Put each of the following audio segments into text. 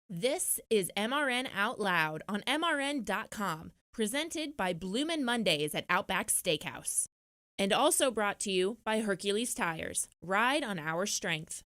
This is MRN Out Loud on MRN.com, presented by Bloomin' Mondays at Outback Steakhouse. And also brought to you by Hercules Tires. Ride on our strength.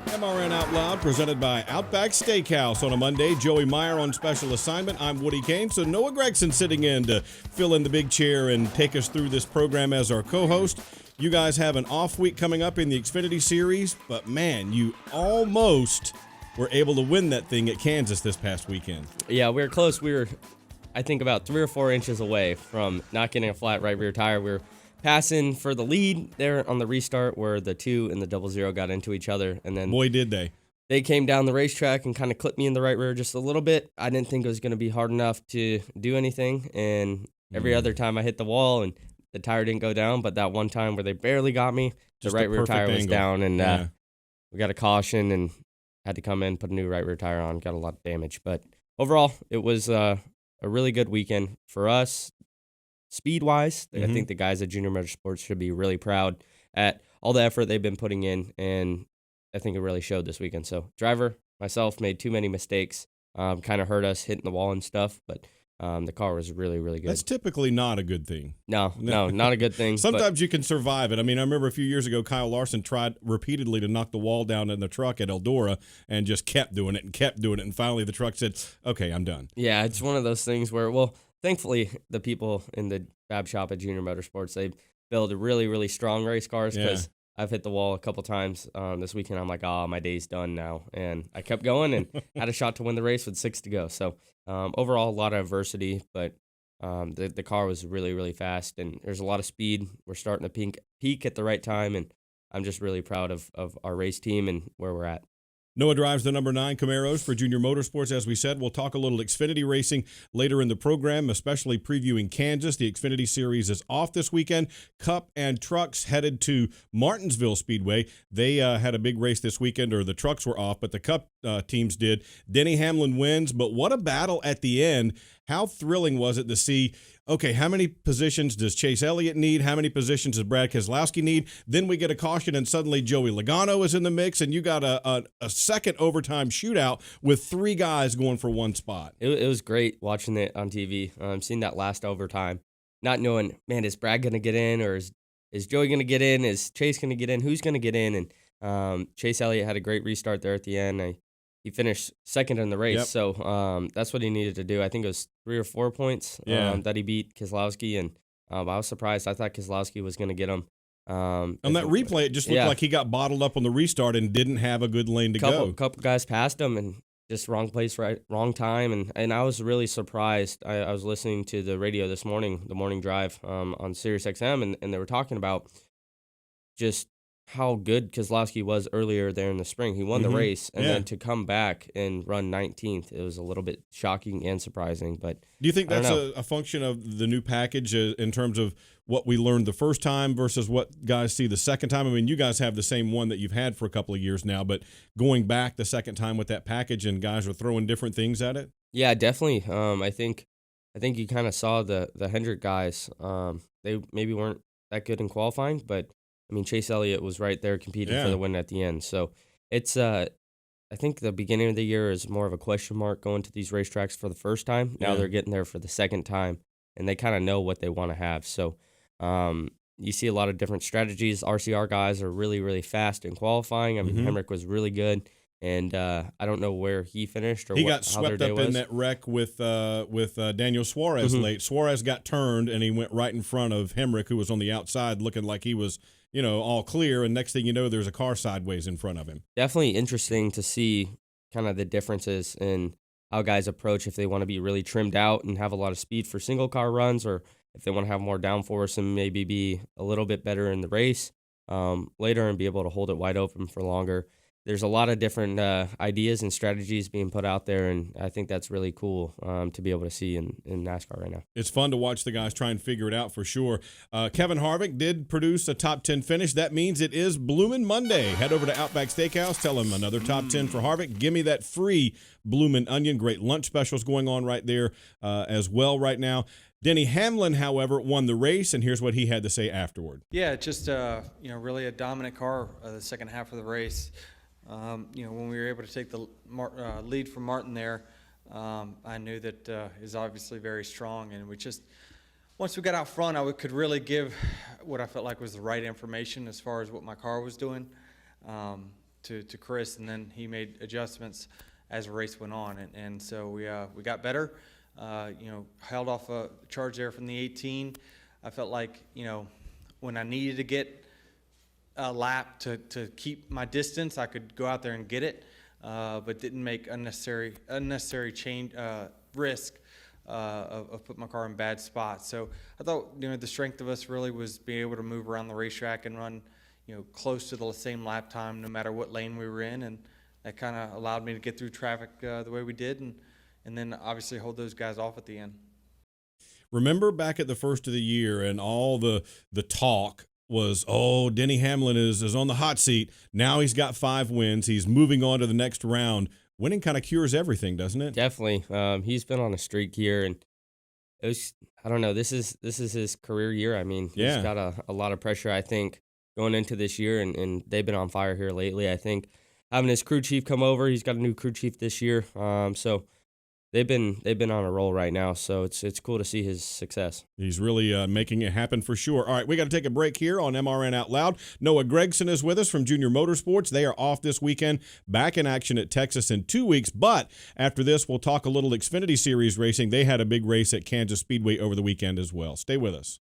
MRN Out Loud, presented by Outback Steakhouse on a Monday. Joey Meier on special assignment. I'm Woody Kane. So Noah Gragson sitting in to fill in the big chair and take us through this program as our co-host. You guys have an off week coming up in the Xfinity Series, but man, you almost were able to win that thing at Kansas this past weekend. Yeah, we were close. We were, I think, about 3 or 4 inches away from not getting a flat right rear tire. We were passing for the lead there on the restart where the 2 and the 00 got into each other. And then boy, did they. They came down the racetrack and kind of clipped me in the right rear just a little bit. I didn't think it was going to be hard enough to do anything. And every other time I hit the wall and the tire didn't go down. But that one time where they barely got me, Just the right rear tire was down. And we got a caution and had to come in, put a new right rear tire on. Got a lot of damage. But overall, it was a really good weekend for us. Speed-wise, I think the guys at Junior Motorsports should be really proud at all the effort they've been putting in, and I think it really showed this weekend. So, driver, myself, made too many mistakes, kind of hurt us hitting the wall and stuff, but the car was really, really good. That's typically not a good thing. No, not a good thing. Sometimes you can survive it. I mean, I remember a few years ago, Kyle Larson tried repeatedly to knock the wall down in the truck at Eldora and just kept doing it, and finally the truck said, okay, I'm done. Yeah, it's one of those things where, well, thankfully, the people in the fab shop at Junior Motorsports, they build really, really strong race cars because I've hit the wall a couple times this weekend. I'm like, my day's done now. And I kept going and had a shot to win the race with 6 to go. So overall, a lot of adversity, but the car was really, really fast. And there's a lot of speed. We're starting to peak at the right time. And I'm just really proud of our race team and where we're at. Noah drives the number 9 Camaros for Junior Motorsports. As we said, we'll talk a little Xfinity racing later in the program, especially previewing Kansas. The Xfinity Series is off this weekend. Cup and Trucks headed to Martinsville Speedway. They had a big race this weekend, or the Trucks were off, but the Cup teams did. Denny Hamlin wins, but what a battle at the end. How thrilling was it to see, okay, how many positions does Chase Elliott need? How many positions does Brad Keselowski need? Then we get a caution, and suddenly Joey Logano is in the mix, and you got a second overtime shootout with 3 guys going for 1 spot. It was great watching it on TV, seeing that last overtime, not knowing, man, is Brad going to get in, or is Joey going to get in? Is Chase going to get in? Who's going to get in? And Chase Elliott had a great restart there at the end. He finished second in the race, so that's what he needed to do. I think it was 3 or 4 points that he beat Keselowski, and I was surprised. I thought Keselowski was going to get him. On that replay, it just looked like he got bottled up on the restart and didn't have a good lane to go. A couple guys passed him, and just wrong place, wrong time, and I was really surprised. I was listening to the radio this morning, the morning drive on Sirius XM, and they were talking about just how good Keselowski was earlier there in the spring. He won the race, and then to come back and run 19th, it was a little bit shocking and surprising. But do you think that's a function of the new package in terms of what we learned the first time versus what guys see the second time? I mean, you guys have the same one that you've had for a couple of years now, but going back the second time with that package and guys are throwing different things at it? Yeah, definitely. I think you kind of saw the Hendrick guys. They maybe weren't that good in qualifying, but I mean, Chase Elliott was right there competing for the win at the end. So it's, I think the beginning of the year is more of a question mark going to these racetracks for the first time. Now they're getting there for the second time, and they kind of know what they want to have. So you see a lot of different strategies. RCR guys are really, really fast in qualifying. I mean, Hemrick was really good, and I don't know where he finished or he got swept up in that wreck with Daniel Suarez late. Suarez got turned, and he went right in front of Hemrick, who was on the outside looking like he was – all clear, and next thing you know, there's a car sideways in front of him. Definitely interesting to see kind of the differences in how guys approach if they want to be really trimmed out and have a lot of speed for single car runs, or if they want to have more downforce and maybe be a little bit better in the race later and be able to hold it wide open for longer. there's a lot of different ideas and strategies being put out there, and I think that's really cool to be able to see in NASCAR right now. It's fun to watch the guys try and figure it out for sure. Kevin Harvick did produce a top 10 finish. That means it is Bloomin' Monday. Head over to Outback Steakhouse. Tell him another top 10 for Harvick. Give me that free Bloomin' Onion. Great lunch specials going on right there as well right now. Denny Hamlin, however, won the race, and here's what he had to say afterward. Yeah, just really a dominant car the second half of the race. When we were able to take the lead from Martin there, I knew that he's obviously very strong, and once we got out front, I could really give what I felt like was the right information as far as what my car was doing to Chris, and then he made adjustments as the race went on, and so we got better. Held off a charge there from the 18. I felt like, when I needed to get a lap to keep my distance, I could go out there and get it, but didn't make unnecessary change risk of putting my car in bad spots. So I thought, the strength of us really was being able to move around the racetrack and run, close to the same lap time no matter what lane we were in, and that kind of allowed me to get through traffic the way we did, and then obviously hold those guys off at the end. Remember back at the first of the year and all the talk was, Denny Hamlin is on the hot seat. Now he's got 5 wins. He's moving on to the next round. Winning kind of cures everything, doesn't it? Definitely. He's been on a streak here, and it was, I don't know, this is his career year. I mean, he's got a lot of pressure, I think, going into this year, and they've been on fire here lately. I think having his crew chief come over, he's got a new crew chief this year. So they've been on a roll right now, so it's cool to see his success. He's really making it happen for sure. All right, we got to take a break here on MRN Out Loud. Noah Gragson is with us from Junior Motorsports. They are off this weekend, back in action at Texas in 2 weeks. But after this, we'll talk a little Xfinity Series racing. They had a big race at Kansas Speedway over the weekend as well. Stay with us.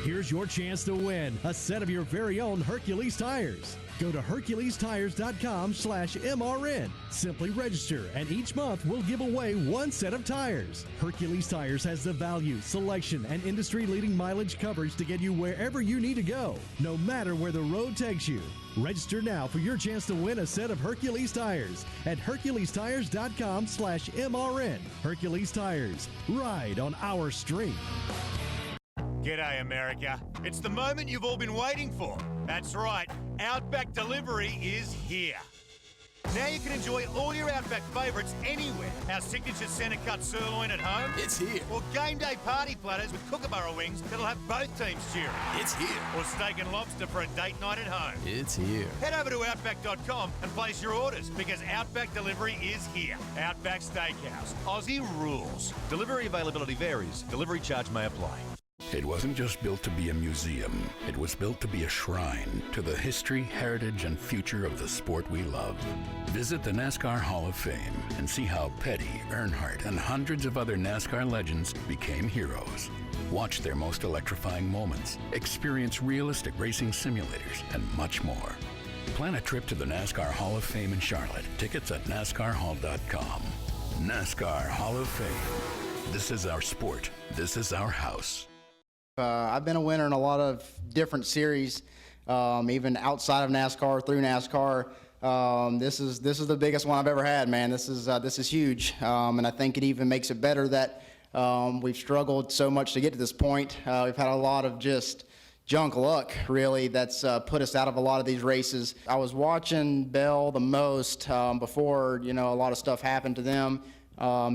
Here's your chance to win a set of your very own Hercules tires. Go to HerculesTires.com/MRN. Simply register, and each month we'll give away 1 set of tires. Hercules Tires has the value, selection, and industry-leading mileage coverage to get you wherever you need to go, no matter where the road takes you. Register now for your chance to win a set of Hercules tires at HerculesTires.com/MRN. Hercules Tires. Ride on our street. G'day, America. It's the moment you've all been waiting for. That's right, Outback Delivery is here. Now you can enjoy all your Outback favourites anywhere. Our signature centre-cut sirloin at home. It's here. Or game day party platters with Kookaburra wings that'll have both teams cheering. It's here. Or steak and lobster for a date night at home. It's here. Head over to Outback.com and place your orders because Outback Delivery is here. Outback Steakhouse. Aussie rules. Delivery availability varies. Delivery charge may apply. It wasn't just built to be a museum. It was built to be a shrine to the history, heritage, and future of the sport we love. Visit the NASCAR Hall of Fame and see how Petty, Earnhardt, and hundreds of other NASCAR legends became heroes. Watch their most electrifying moments, experience realistic racing simulators, and much more. Plan a trip to the NASCAR Hall of Fame in Charlotte. Tickets at NASCARHall.com. NASCAR Hall of Fame. This is our sport. This is our house. I've been a winner in a lot of different series, even outside of NASCAR, through NASCAR. This is the biggest one I've ever had, man. This is huge, and I think it even makes it better that we've struggled so much to get to this point. We've had a lot of just junk luck, really, that's put us out of a lot of these races. I was watching Bell the most before, a lot of stuff happened to them.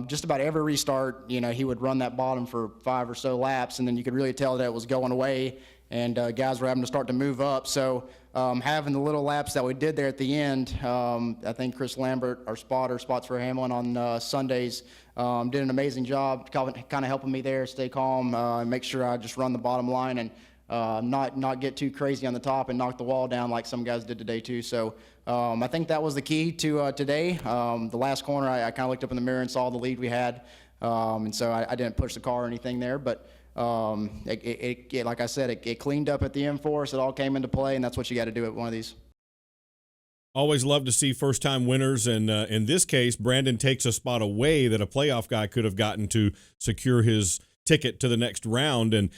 Just about every restart, he would run that bottom for 5 or so laps, and then you could really tell that it was going away, and guys were having to start to move up. So having the little laps that we did there at the end, I think Chris Lambert, our spots for Hamlin on Sundays, did an amazing job kind of helping me there, stay calm, and make sure I just run the bottom line and not get too crazy on the top and knock the wall down like some guys did today too. So I think that was the key to today. The last corner, I kind of looked up in the mirror and saw the lead we had, and so I didn't push the car or anything there. But like I said, it cleaned up at the end for us. It all came into play, and that's what you got to do at one of these. Always love to see first-time winners, and in this case, Brandon takes a spot away that a playoff guy could have gotten to secure his ticket to the next round, and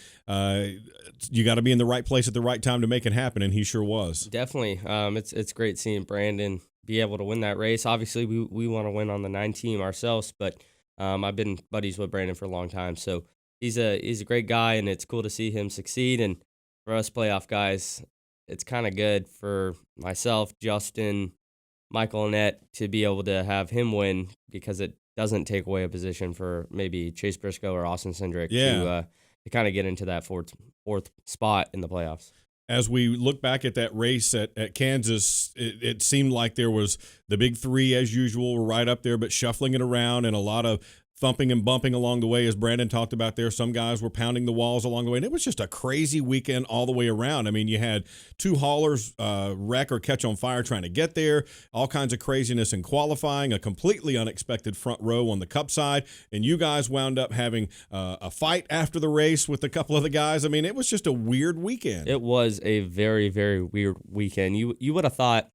you got to be in the right place at the right time to make it happen, and he sure was. Definitely. It's great seeing Brandon be able to win that race. Obviously, we want to win on the 9 team ourselves, but I've been buddies with Brandon for a long time, so he's a great guy, and it's cool to see him succeed. And for us playoff guys, it's kind of good for myself, Justin, Michael Annette to be able to have him win, because it doesn't take away a position for maybe Chase Briscoe or Austin Cindric to kind of get into that fourth spot in the playoffs. As we look back at that race at Kansas, it seemed like there was the big 3 as usual, were right up there, but shuffling it around and a lot of thumping and bumping along the way, as Brandon talked about there. Some guys were pounding the walls along the way, and it was just a crazy weekend all the way around. I mean, you had 2 haulers wreck or catch on fire trying to get there, all kinds of craziness in qualifying, a completely unexpected front row on the Cup side, and you guys wound up having a fight after the race with a couple of the guys. I mean, it was just a weird weekend. It was a very, very weird weekend. You would have thought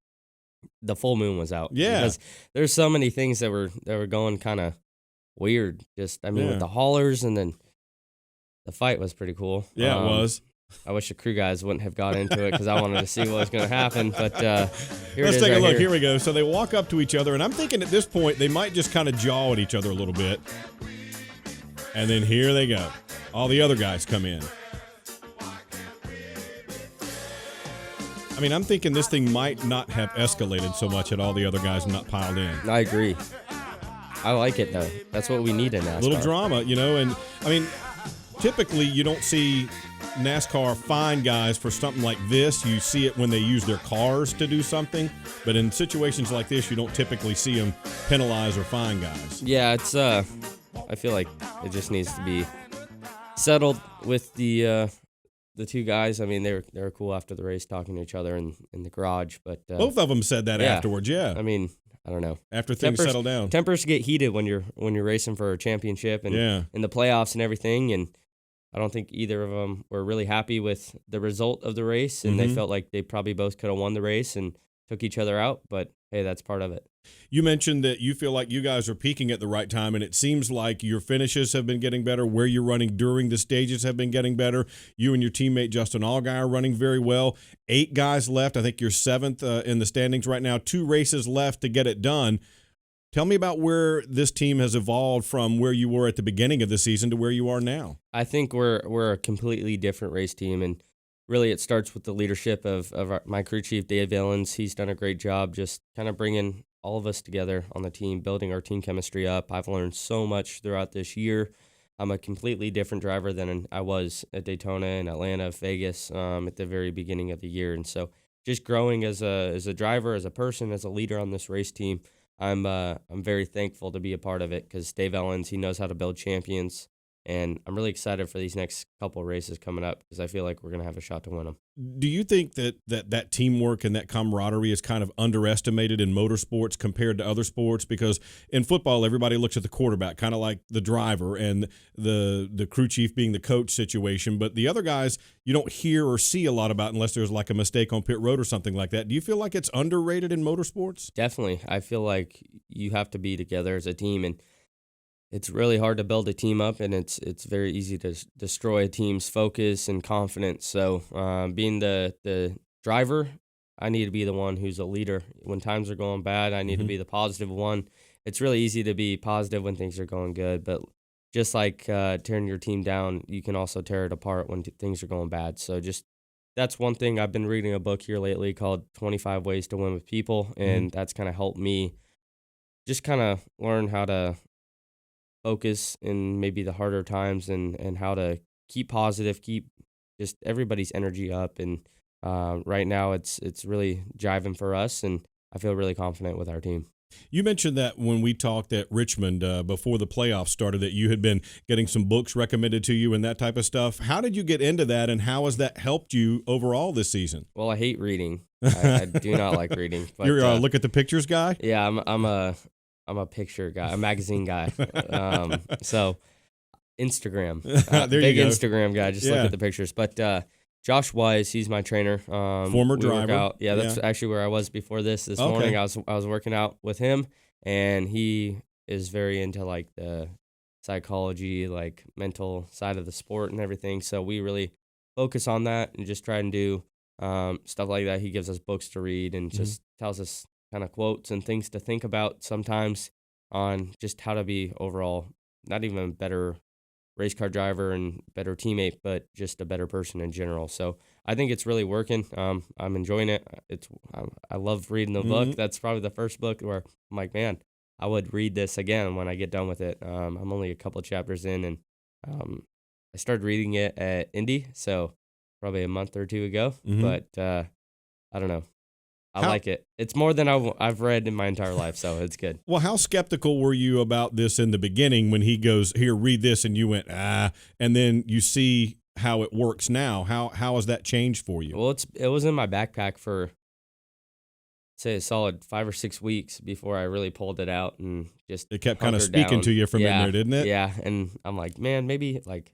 the full moon was out. Yeah. Because there's so many things that were going kind of weird. Just, with the haulers, and then the fight was pretty cool. Yeah, it was. I wish the crew guys wouldn't have got into it, because I wanted to see what was going to happen. But let's take a look. Here we go. So they walk up to each other, and I'm thinking at this point they might just kind of jaw at each other a little bit. And then here they go. All the other guys come in. I mean, I'm thinking this thing might not have escalated so much had all the other guys not piled in. I agree. I like it, though. That's what we need in NASCAR. A little drama, and I mean, typically you don't see NASCAR fine guys for something like this. You see it when they use their cars to do something, but in situations like this, you don't typically see them penalize or fine guys. Yeah, it's I feel like it just needs to be settled with the 2 guys. I mean, they were cool after the race, talking to each other in the garage, but both of them said that afterwards. Yeah, I mean, I don't know. After things settle down, tempers get heated when you're racing for a championship and in the playoffs and everything. And I don't think either of them were really happy with the result of the race, and they felt like they probably both could have won the race and took each other out. But hey, that's part of it. You mentioned that you feel like you guys are peaking at the right time, and it seems like your finishes have been getting better. Where you're running during the stages have been getting better. You and your teammate Justin Allgaier are running very well. 8 guys left. I think you're 7th in the standings right now. 2 races left to get it done. Tell me about where this team has evolved from where you were at the beginning of the season to where you are now. I think we're a completely different race team, and really it starts with the leadership of my crew chief, Dave Ellens. He's done a great job just kind of bringing all of us together on the team, building our team chemistry up. I've learned so much throughout this year. I'm a completely different driver than I was at Daytona and Atlanta, Vegas, at the very beginning of the year. And so just growing as a driver, as a person, as a leader on this race team, I'm very thankful to be a part of it, because Dave Ellens, he knows how to build champions. And I'm really excited for these next couple of races coming up, because I feel like we're going to have a shot to win them. Do you think that teamwork and that camaraderie is kind of underestimated in motorsports compared to other sports? Because in football, everybody looks at the quarterback, kind of like the driver, and the crew chief being the coach situation. But the other guys, you don't hear or see a lot about unless there's like a mistake on pit road or something like that. Do you feel like it's underrated in motorsports? Definitely. I feel like you have to be together as a team, and it's really hard to build a team up, and it's very easy to destroy a team's focus and confidence. So being the driver, I need to be the one who's a leader. When times are going bad, I need to be the positive one. It's really easy to be positive when things are going good, but just like tearing your team down, you can also tear it apart when things are going bad. So just that's one thing. I've been reading a book here lately called 25 Ways to Win with People, and that's kind of helped me just kind of learn how to focus in maybe the harder times, and how to keep positive, keep just everybody's energy up. And right now it's really jiving for us, and I feel really confident with our team. You mentioned that when we talked at Richmond before the playoffs started, that you had been getting some books recommended to you and that type of stuff. How did you get into that, and how has that helped you overall this season? Well, I hate reading. I do not like reading. But, you're a look at the pictures guy? Yeah, I'm a picture guy, a magazine guy. So Instagram, big Instagram guy. Just look at the pictures. But Josh Wise, he's my trainer. Former driver. Yeah, that's actually where I was before this morning. I was working out with him, and he is very into like the psychology, like mental side of the sport and everything. So we really focus on that and just try and do stuff like that. He gives us books to read and just tells us kind of quotes and things to think about sometimes on just how to be overall, not even a better race car driver and better teammate, but just a better person in general. So I think it's really working. I'm enjoying it. I love reading the book. That's probably the first book where I'm like, man, I would read this again when I get done with it. I'm only a couple chapters in, and I started reading it at Indy, so probably a month or two ago. But I don't know. I like it. It's more than I've read in my entire life, so it's good. Well, how skeptical were you about this in the beginning when he goes, here, read this, and you went, and then you see how it works now? How has that changed for you? Well, it was in my backpack for, say, a solid 5 or 6 weeks before I really pulled it out and just it kept kind of speaking to you from in there, didn't it? Yeah, and I'm like, man, maybe like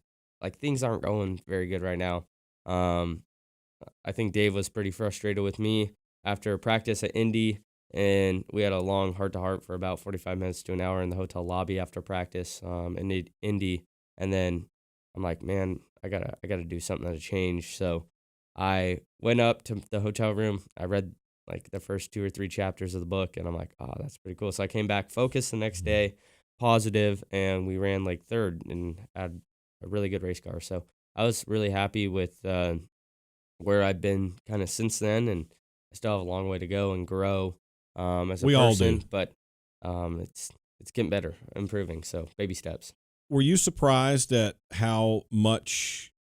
things aren't going very good right now. I think Dave was pretty frustrated with me after practice at Indy, and we had a long heart-to-heart for about 45 minutes to an hour in the hotel lobby after practice in Indy. And then I'm like, man, I gotta do something to change. So I went up to the hotel room. I read like the first 2 or 3 chapters of the book, and I'm like, oh, that's pretty cool. So I came back focused the next day, positive, and we ran like third and had a really good race car. So I was really happy with where I've been kind of since then, and I still have a long way to go and grow as a person. We all do. But it's getting better, improving, so baby steps. Were you surprised at how much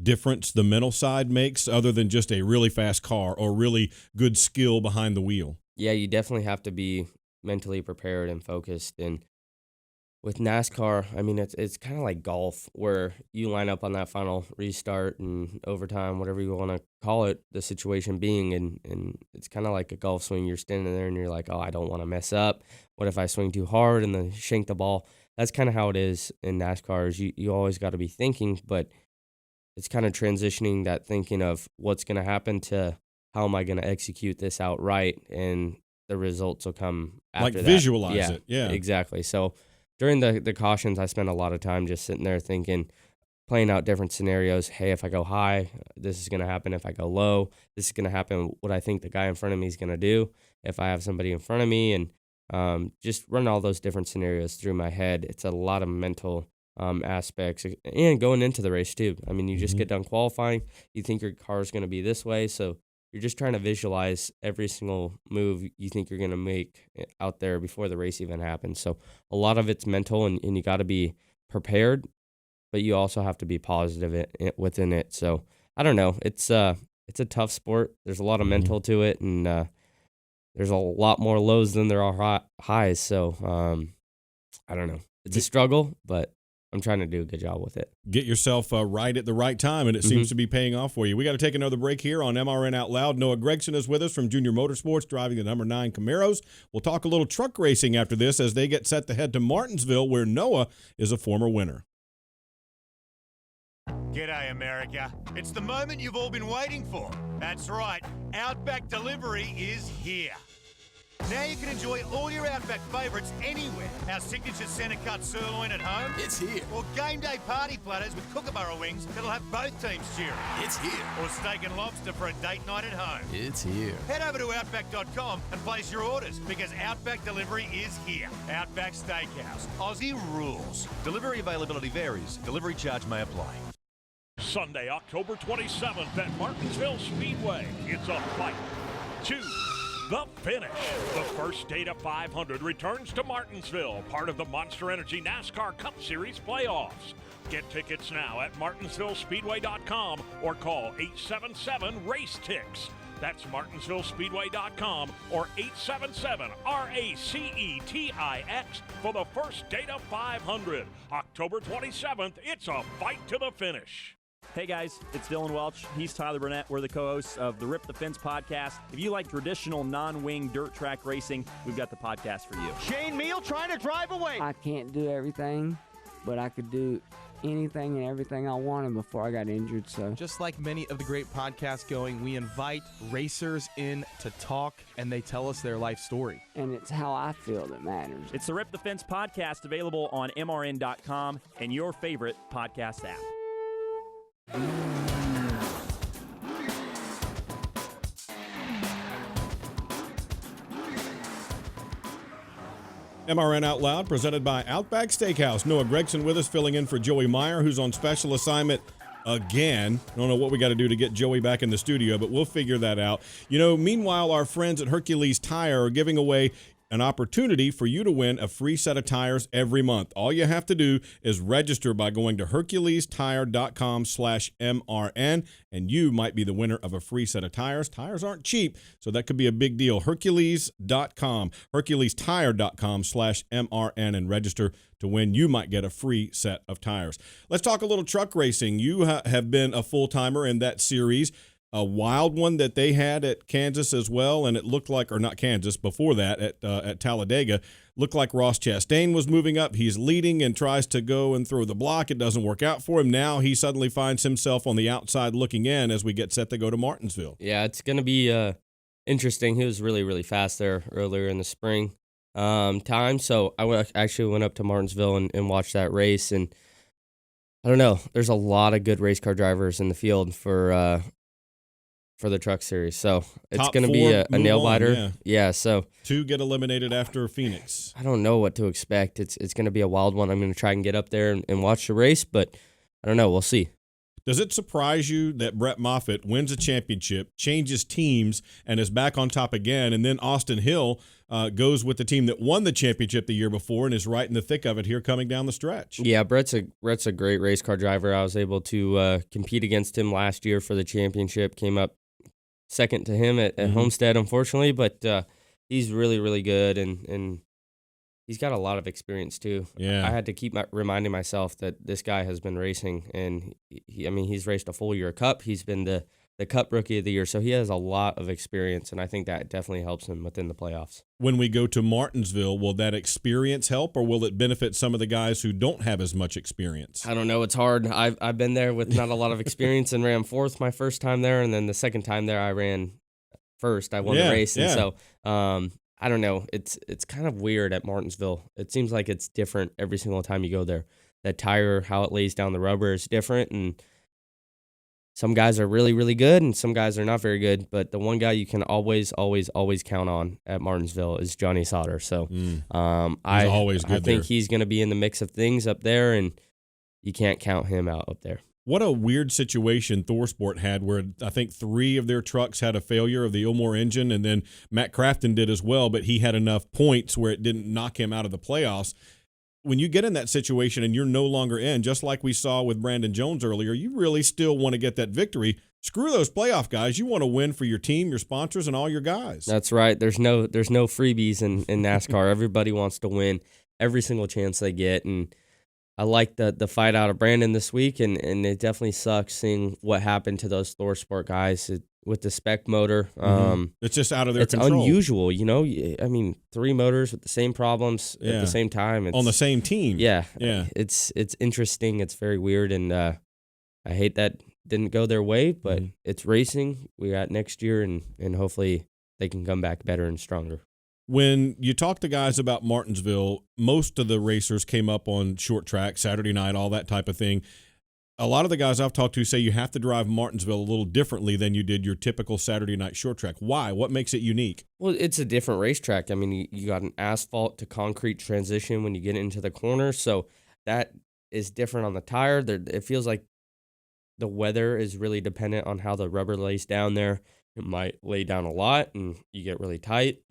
difference the mental side makes other than just a really fast car or really good skill behind the wheel? Yeah, you definitely have to be mentally prepared and focused. And with NASCAR, I mean, it's kind of like golf where you line up on that final restart and overtime, whatever you want to call it, the situation being, and it's kind of like a golf swing. You're standing there and you're like, oh, I don't want to mess up. What if I swing too hard and then shank the ball? That's kind of how it is in NASCAR. Is you always got to be thinking, but it's kind of transitioning that thinking of what's going to happen to how am I going to execute this out right, and the results will come after that. Like visualize it. Yeah, exactly. So during the cautions, I spent a lot of time just sitting there thinking, playing out different scenarios. Hey, if I go high, this is going to happen. If I go low, this is going to happen. What I think the guy in front of me is going to do. If I have somebody in front of me, and just run all those different scenarios through my head. It's a lot of mental aspects, and going into the race too. I mean, you just get done qualifying. You think your car is going to be this way, so you're just trying to visualize every single move you think you're going to make out there before the race even happens. So a lot of it's mental, and you got to be prepared, but you also have to be positive within it. So I don't know. It's a tough sport. There's a lot of mental to it, and there's a lot more lows than there are highs. So I don't know. It's a struggle, but I'm trying to do a good job with it. Get yourself right at the right time, and it seems to be paying off for you. We got to take another break here on MRN Out Loud. Noah Gragson is with us from Junior Motorsports, driving the number 9 Camaros. We'll talk a little truck racing after this as they get set to head to Martinsville, where Noah is a former winner. G'day, America. It's the moment you've all been waiting for. That's right, Outback Delivery is here. Now you can enjoy all your Outback favourites anywhere. Our signature centre cut sirloin at home. It's here. Or game day party platters with kookaburra wings that'll have both teams cheering. It's here. Or steak and lobster for a date night at home. It's here. Head over to Outback.com and place your orders, because Outback Delivery is here. Outback Steakhouse. Aussie rules. Delivery availability varies. Delivery charge may apply. Sunday, October 27th at Martinsville Speedway. It's a fight to the finish. The first Data 500 returns to Martinsville, part of the Monster Energy NASCAR Cup Series playoffs. Get tickets now at martinsvillespeedway.com or call 877-RACE-TIX. That's martinsvillespeedway.com or 877-RACETIX for the first Data 500. October 27th, it's a fight to the finish. Hey guys, it's Dylan Welch. He's Tyler Burnett. We're the co-hosts of the Rip the Fence podcast. If you like traditional non-wing dirt track racing, we've got the podcast for you. Shane Meal trying to drive away. I can't do everything, but I could do anything and everything I wanted before I got injured. So Just like many of the great podcasts going, we invite racers in to talk, and they tell us their life story. And it's how I feel that matters. It's the Rip the Fence podcast, available on MRN.com and your favorite podcast app. MRN Out Loud, presented by Outback Steakhouse. Noah Gragson with us, filling in for Joey Meier, who's on special assignment again. I don't know what we got to do to get Joey back in the studio, but we'll figure that out. Meanwhile, our friends at Hercules Tire are giving away an opportunity for you to win a free set of tires every month. All you have to do is register by going to HerculesTire.com/MRN, and you might be the winner of a free set of tires. Tires aren't cheap, so that could be a big deal. Hercules.com, HerculesTire.com/MRN, and register to win. You might get a free set of tires. Let's talk a little truck racing. You have been a full-timer in that series. A wild one that they had at Kansas as well, and it looked like, or not Kansas, before that at Talladega, looked like Ross Chastain was moving up. He's leading and tries to go and throw the block. It doesn't work out for him. Now he suddenly finds himself on the outside looking in as we get set to go to Martinsville. Yeah, it's going to be interesting. He was really, really fast there earlier in the spring time, so I actually went up to Martinsville and watched that race, and I don't know. There's a lot of good race car drivers in the field for the Truck Series. So it's going to be a nail biter. Yeah, so 2 get eliminated after Phoenix. I don't know what to expect. It's going to be a wild one. I'm going to try and get up there and watch the race, but I don't know. We'll see. Does it surprise you that Brett Moffitt wins a championship, changes teams, and is back on top again, and then Austin Hill goes with the team that won the championship the year before and is right in the thick of it here coming down the stretch? Yeah, Brett's a great race car driver. I was able to compete against him last year for the championship, came up second to him at Homestead, unfortunately, but he's really, really good, and he's got a lot of experience too. Yeah, I had to keep reminding myself that this guy has been racing, and he's raced a full year Cup. He's been the Cup Rookie of the Year, so he has a lot of experience, and I think that definitely helps him within the playoffs. When we go to Martinsville, will that experience help, or will it benefit some of the guys who don't have as much experience? I don't know. It's hard. I've been there with not a lot of experience and ran fourth my first time there, and then the second time there I ran first. I won the race, and so I don't know. It's kind of weird at Martinsville. It seems like it's different every single time you go there. That tire, how it lays down the rubber is different, and some guys are really, really good, and some guys are not very good. But the one guy you can always, always, always count on at Martinsville is Johnny Sauter. So always good I think he's going to be in the mix of things up there, and you can't count him out up there. What a weird situation ThorSport had where I think 3 of their trucks had a failure of the Ilmore engine, and then Matt Crafton did as well, but he had enough points where it didn't knock him out of the playoffs. When you get in that situation and you're no longer in, just like we saw with Brandon Jones earlier, you really still want to get that victory. Screw those playoff guys. You want to win for your team, your sponsors, and all your guys. That's right. There's no freebies in NASCAR. Everybody wants to win every single chance they get, and I like the fight out of Brandon this week, and it definitely sucks seeing what happened to those ThorSport guys with the spec motor. It's just out of their control. It's unusual, you know. I mean, 3 motors with the same problems at the same time. On the same team. Yeah. It's interesting. It's very weird, and I hate that didn't go their way, but it's racing. We got next year, and hopefully they can come back better and stronger. When you talk to guys about Martinsville, most of the racers came up on short track, Saturday night, all that type of thing. A lot of the guys I've talked to say you have to drive Martinsville a little differently than you did your typical Saturday night short track. Why? What makes it unique? Well, it's a different racetrack. I mean, you got an asphalt to concrete transition when you get into the corner, so that is different on the tire. It feels like the weather is really dependent on how the rubber lays down there. It might lay down a lot, and you get really tight.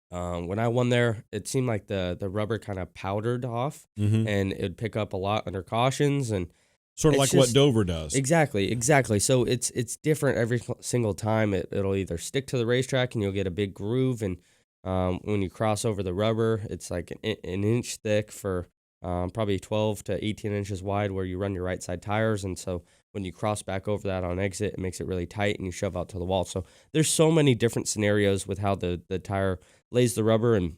When I won there, it seemed like the rubber kind of powdered off, and it would pick up a lot under cautions, and sort of like what Dover does. Exactly. So it's different every single time. It'll either stick to the racetrack, and you'll get a big groove, and when you cross over the rubber, it's like an inch thick for probably 12 to 18 inches wide where you run your right side tires, and so when you cross back over that on exit, it makes it really tight, and you shove out to the wall. So there's so many different scenarios with how the tire lays the rubber, and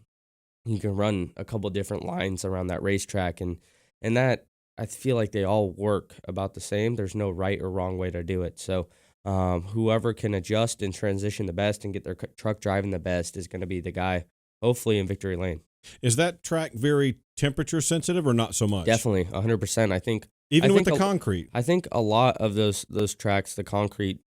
you can run a couple different lines around that racetrack, and that I feel like they all work about the same. There's no right or wrong way to do it. So whoever can adjust and transition the best and get their truck driving the best is going to be the guy, hopefully, in victory lane. Is that track very temperature sensitive or not so much? Definitely, 100%. I think with the concrete. I think a lot of those tracks, the concrete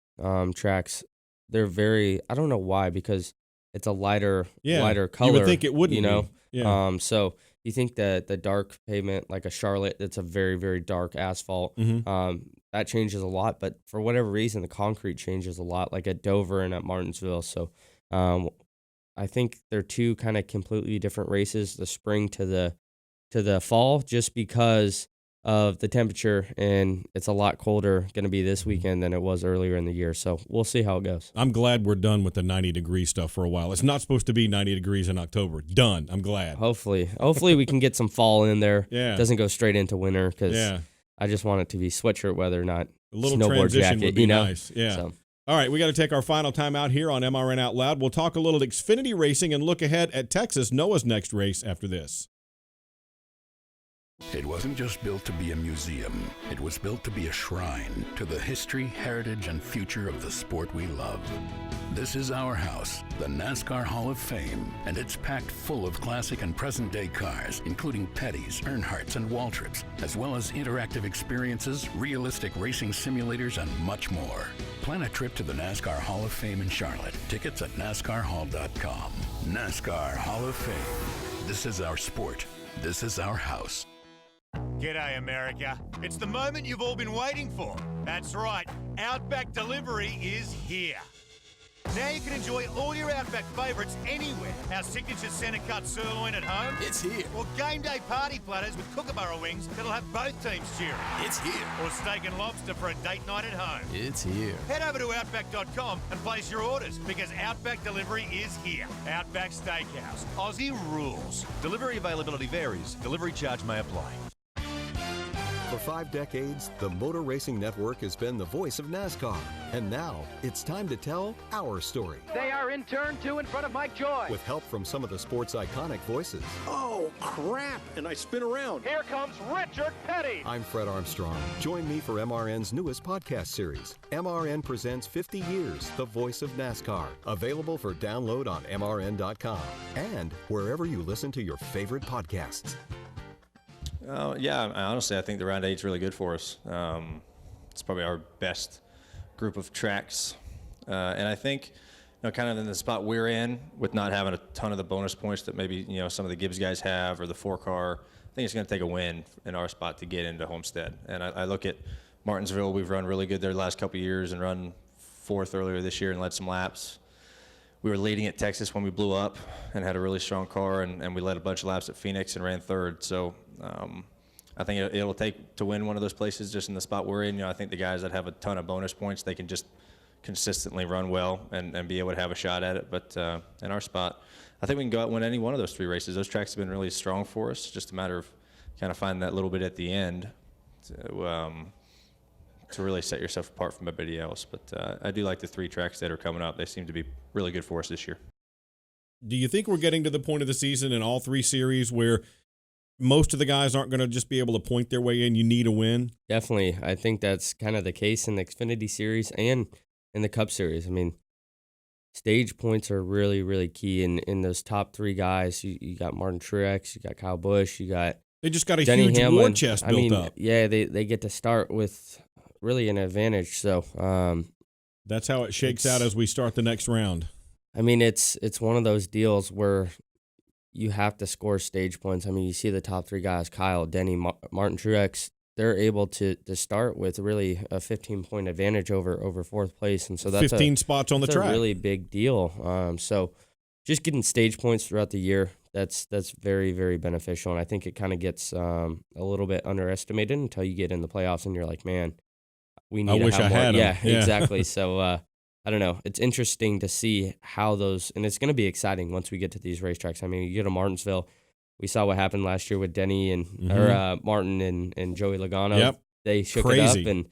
tracks, they're very. I don't know why, because it's a lighter color. You would think it wouldn't, you know. be. Yeah. So you think that the dark pavement, like a Charlotte, that's a very, very dark asphalt. That changes a lot, but for whatever reason, the concrete changes a lot, like at Dover and at Martinsville. So I think they're two kind of completely different races, the spring to the fall, just because of the temperature, and it's a lot colder going to be this weekend than it was earlier in the year. So we'll see how it goes. I'm glad we're done with the 90-degree stuff for a while. It's not supposed to be 90 degrees in October. Done. I'm glad. Hopefully we can get some fall in there. Yeah. It doesn't go straight into winter, because I just want it to be sweatshirt weather, not a little snowboard transition jacket. would be nice. Yeah. So. All right, we got to take our final time out here on MRN Out Loud. We'll talk a little Xfinity racing and look ahead at Texas, Noah's next race, after this. It wasn't just built to be a museum. It was built to be a shrine to the history, heritage, and future of the sport we love. This is our house, the NASCAR Hall of Fame, and it's packed full of classic and present-day cars, including Petty's, Earnhardt's, and Waltrips, as well as interactive experiences, realistic racing simulators, and much more. Plan a trip to the NASCAR Hall of Fame in Charlotte. Tickets at NASCARHall.com. NASCAR Hall of Fame. This is our sport. This is our house. G'day, America. It's the moment you've all been waiting for. That's right, Outback Delivery is here. Now you can enjoy all your Outback favourites anywhere. Our signature centre cut sirloin at home. It's here. Or game day party platters with kookaburra wings that'll have both teams cheering. It's here. Or steak and lobster for a date night at home. It's here. Head over to Outback.com and place your orders, because Outback Delivery is here. Outback Steakhouse. Aussie rules. Delivery availability varies. Delivery charge may apply. For 5 decades, the Motor Racing Network has been the voice of NASCAR. And now, it's time to tell our story. They are in turn 2 in front of Mike Joy. With help from some of the sport's iconic voices. Oh, crap! And I spin around. Here comes Richard Petty. I'm Fred Armstrong. Join me for MRN's newest podcast series. MRN Presents 50 Years, the voice of NASCAR. Available for download on MRN.com. And wherever you listen to your favorite podcasts. Honestly, I think the Round 8 is really good for us. It's probably our best group of tracks. And I think, kind of in the spot we're in, with not having a ton of the bonus points that maybe, some of the Gibbs guys have, or the 4-car, I think it's going to take a win in our spot to get into Homestead. And I look at Martinsville. We've run really good there the last couple of years and run 4th earlier this year and led some laps. We were leading at Texas when we blew up and had a really strong car, and we led a bunch of laps at Phoenix and ran 3rd. So I think it'll take to win one of those places just in the spot we're in. I think the guys that have a ton of bonus points, they can just consistently run well and be able to have a shot at it. But in our spot, I think we can go out and win any one of those 3 races. Those tracks have been really strong for us. Just a matter of kind of finding that little bit at the end to really set yourself apart from everybody else. But I do like the 3 tracks that are coming up. They seem to be really good for us this year. Do you think we're getting to the point of the season in all 3 series where most of the guys aren't going to just be able to point their way in? You need a win? Definitely. I think that's kind of the case in the Xfinity Series and in the Cup Series. I mean, stage points are really, really key in those top 3 guys. You got Martin Truex, you got Kyle Busch, you got They just got a Denny huge Hamlin. war chest built up. Yeah, they get to start with really an advantage. So that's how it shakes out as we start the next round. I mean, it's one of those deals where you have to score stage points. I mean, you see the top 3 guys, Kyle, Denny, Martin Truex, they're able to start with really a 15-point advantage over 4th place. And so that's 15 spots on the track. A really big deal. So just getting stage points throughout the year, that's very, very beneficial. And I think it kind of gets a little bit underestimated until you get in the playoffs and you're like, man, we need to have more. Had yeah, yeah, exactly. So I don't know. It's interesting to see how those, and it's going to be exciting once we get to these racetracks. I mean, you go to Martinsville, we saw what happened last year with Denny and or Martin and Joey Logano. Yep. They shook Crazy. it up, and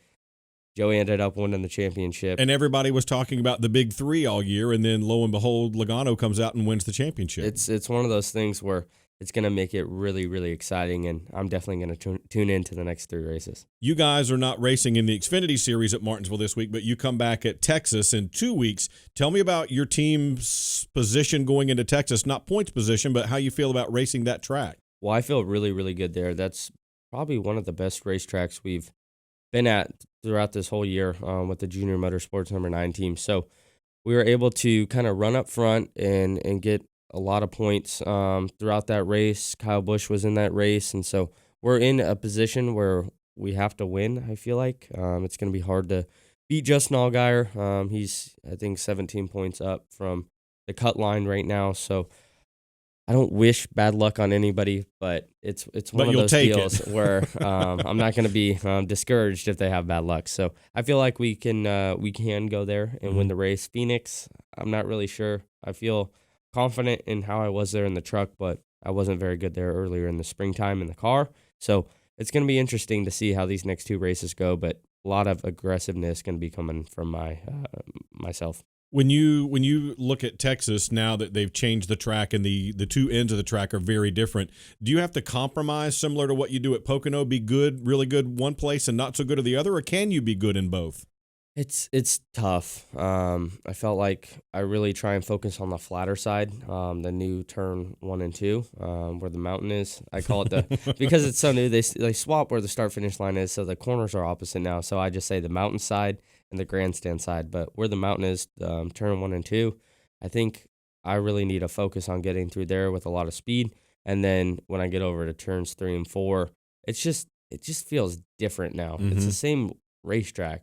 Joey ended up winning the championship. And everybody was talking about the big three all year, and then lo and behold, Logano comes out and wins the championship. It's one of those things where it's going to make it really, really exciting, and I'm definitely going to tune into the next 3 races. You guys are not racing in the Xfinity Series at Martinsville this week, but you come back at Texas in 2 weeks. Tell me about your team's position going into Texas, not points position, but how you feel about racing that track. Well, I feel really, really good there. That's probably one of the best racetracks we've been at throughout this whole year with the Junior Motorsports number 9 team. So we were able to kind of run up front and get a lot of points throughout that race. Kyle Busch was in that race, and so we're in a position where we have to win, I feel like. It's going to be hard to beat Justin Allgaier. He's, I think, 17 points up from the cut line right now, so I don't wish bad luck on anybody, but it's one of those deals where I'm not going to be discouraged if they have bad luck. So I feel like we can go there and win the race. Phoenix, I'm not really sure. I feel confident in how I was there in the truck, but I wasn't very good there earlier in the springtime in the car. So it's going to be interesting to see how these next 2 races go, but a lot of aggressiveness going to be coming from myself. When you look at Texas now that they've changed the track and the 2 ends of the track are very different, do you have to compromise similar to what you do at Pocono, be good, really good one place and not so good at the other, or can you be good in both? It's tough. I felt like I really try and focus on the flatter side, the new turn 1 and 2, where the mountain is. I call it because it's so new, they swap where the start-finish line is, so the corners are opposite now. So I just say the mountain side and the grandstand side. But where the mountain is, turn 1 and 2, I think I really need to focus on getting through there with a lot of speed. And then when I get over to turns 3 and 4, it just feels different now. Mm-hmm. It's the same racetrack,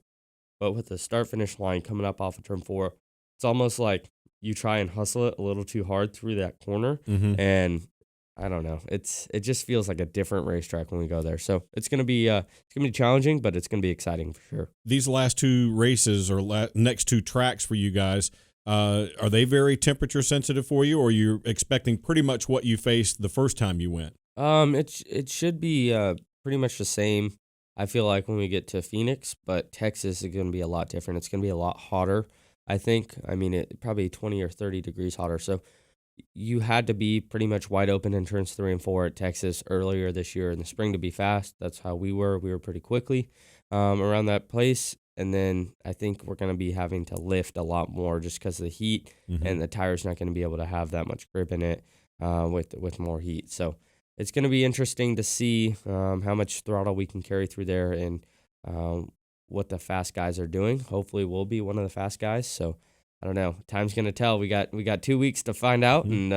but with the start-finish line coming up off of turn 4, it's almost like you try and hustle it a little too hard through that corner, and I don't know. It just feels like a different racetrack when we go there. So it's gonna be challenging, but it's gonna be exciting for sure. These last 2 races or next 2 tracks for you guys, are they very temperature sensitive for you, or you're expecting pretty much what you faced the first time you went? It should be pretty much the same. I feel like when we get to Phoenix, but Texas is going to be a lot different. It's going to be a lot hotter, I think. I mean, it probably 20 or 30 degrees hotter. So you had to be pretty much wide open in turns 3 and 4 at Texas earlier this year in the spring to be fast. That's how we were. We were pretty quickly around that place. And then I think we're going to be having to lift a lot more just because of the heat, and the tire's not going to be able to have that much grip in it with more heat. So it's going to be interesting to see how much throttle we can carry through there and what the fast guys are doing. Hopefully we'll be one of the fast guys. So I don't know. Time's going to tell. We got 2 weeks to find out, and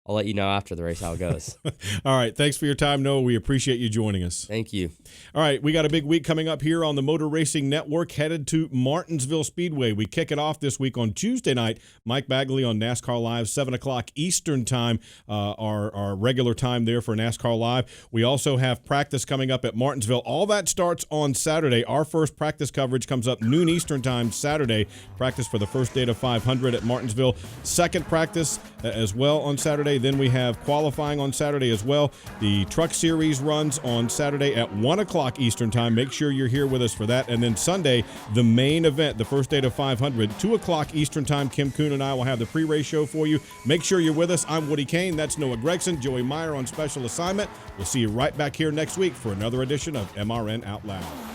I'll let you know after the race how it goes. All right. Thanks for your time, Noah. We appreciate you joining us. Thank you. All right. We got a big week coming up here on the Motor Racing Network, headed to Martinsville Speedway. We kick it off this week on Tuesday night. Mike Bagley on NASCAR Live, 7 o'clock Eastern time, our regular time there for NASCAR Live. We also have practice coming up at Martinsville. All that starts on Saturday. Our first practice coverage comes up noon Eastern time Saturday. Practice for the first date of 500 at Martinsville. Second practice as well on Saturday. Then we have qualifying on Saturday as well. The Truck Series runs on Saturday at 1 o'clock Eastern time. Make sure you're here with us for that. And then Sunday, the main event, the first date of 500, 2 o'clock Eastern time. Kim Kuhn and I will have the pre-race show for you. Make sure you're with us. I'm Woody Kane. That's Noah Gragson. Joey Meier on special assignment. We'll see you right back here next week for another edition of MRN Out Loud.